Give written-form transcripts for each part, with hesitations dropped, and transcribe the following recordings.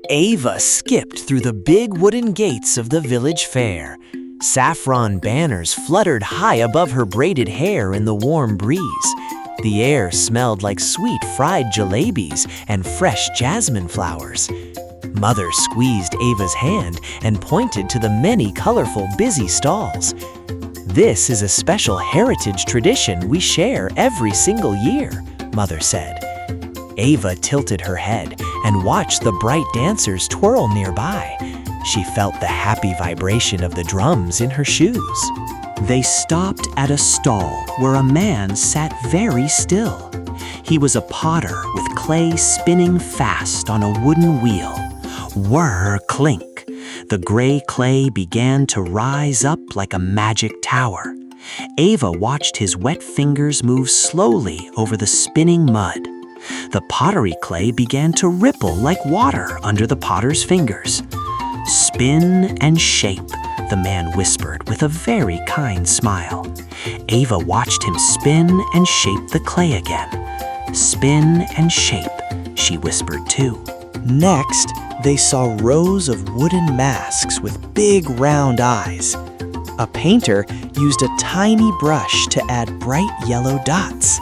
Ava skipped through the big wooden gates of the village fair. Saffron banners fluttered high above her braided hair in the warm breeze. The air smelled like sweet fried jalebis and fresh jasmine flowers. Mother squeezed Ava's hand and pointed to the many colorful, busy stalls. "This is a special heritage tradition we share every single year," Mother said. Ava tilted her head and watched the bright dancers twirl nearby. She felt the happy vibration of the drums in her shoes. They stopped at a stall where a man sat very still. He was a potter with clay spinning fast on a wooden wheel. Whir, clink. The gray clay began to rise up like a magic tower. Ava watched his wet fingers move slowly over the spinning mud. The pottery clay began to ripple like water under the potter's fingers. "Spin and shape," the man whispered with a very kind smile. Ava watched him spin and shape the clay again. "Spin and shape," she whispered too. Next, they saw rows of wooden masks with big round eyes. A painter used a tiny brush to add bright yellow dots.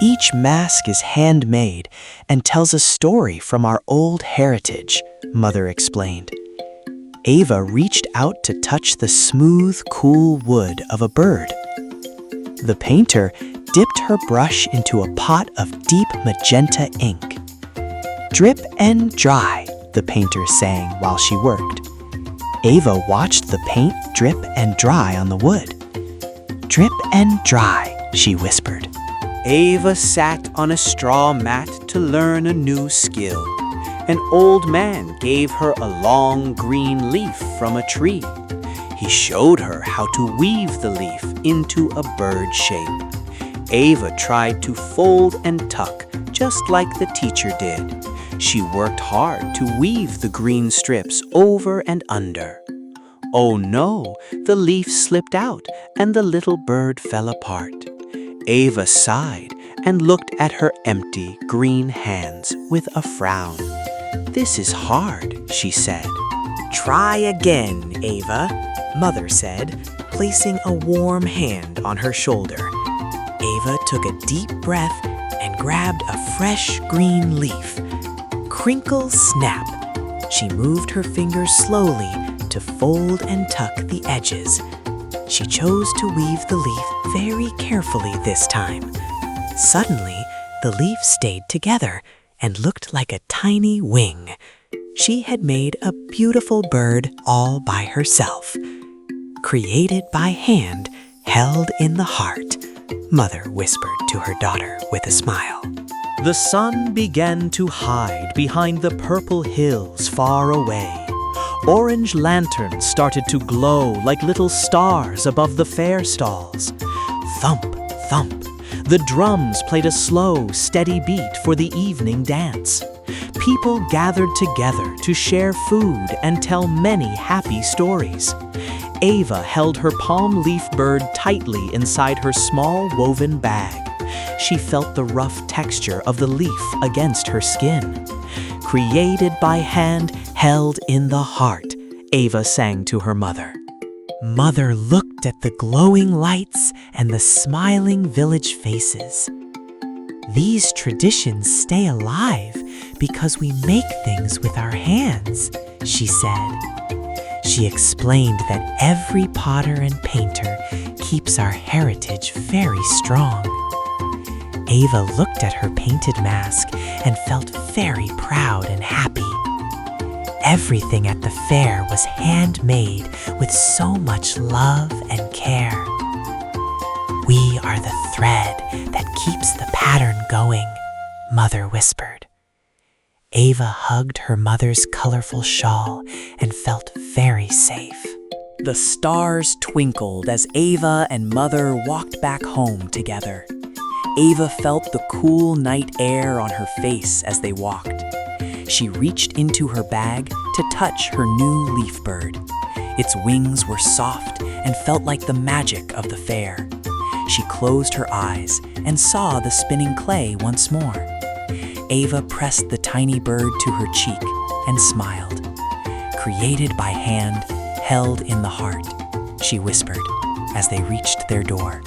"Each mask is handmade and tells a story from our old heritage," Mother explained. Ava reached out to touch the smooth, cool wood of a bird. The painter dipped her brush into a pot of deep magenta ink. "Drip and dry," the painter sang while she worked. Ava watched the paint drip and dry on the wood. "Drip and dry," she whispered. Ava sat on a straw mat to learn a new skill. An old man gave her a long green leaf from a tree. He showed her how to weave the leaf into a bird shape. Ava tried to fold and tuck just like the teacher did. She worked hard to weave the green strips over and under. Oh no, the leaf slipped out and the little bird fell apart. Ava sighed and looked at her empty green hands with a frown. "This is hard," she said. "Try again, Ava," Mother said, placing a warm hand on her shoulder. Ava took a deep breath and grabbed a fresh green leaf. Crinkle, snap. She moved her fingers slowly to fold and tuck the edges. She chose to weave the leaf very carefully this time. Suddenly, the leaf stayed together and looked like a tiny wing. She had made a beautiful bird all by herself. "Created by hand, held in the heart," Mother whispered to her daughter with a smile. The sun began to hide behind the purple hills far away. Orange lanterns started to glow like little stars above the fair stalls. Thump, thump. The drums played a slow, steady beat for the evening dance. People gathered together to share food and tell many happy stories. Ava held her palm leaf bird tightly inside her small woven bag. She felt the rough texture of the leaf against her skin. "Created by hand, held in the heart," Ava sang to her mother. Mother looked at the glowing lights and the smiling village faces. "These traditions stay alive because we make things with our hands," she said. She explained that every potter and painter keeps our heritage very strong. Ava looked at her painted mask and felt very proud and happy. Everything at the fair was handmade with so much love and care. "We are the thread that keeps the pattern going," Mother whispered. Ava hugged her mother's colorful shawl and felt very safe. The stars twinkled as Ava and Mother walked back home together. Ava felt the cool night air on her face as they walked. She reached into her bag to touch her new leaf bird. Its wings were soft and felt like the magic of the fair. She closed her eyes and saw the spinning clay once more. Ava pressed the tiny bird to her cheek and smiled. "Created by hand, held in the heart," she whispered as they reached their door.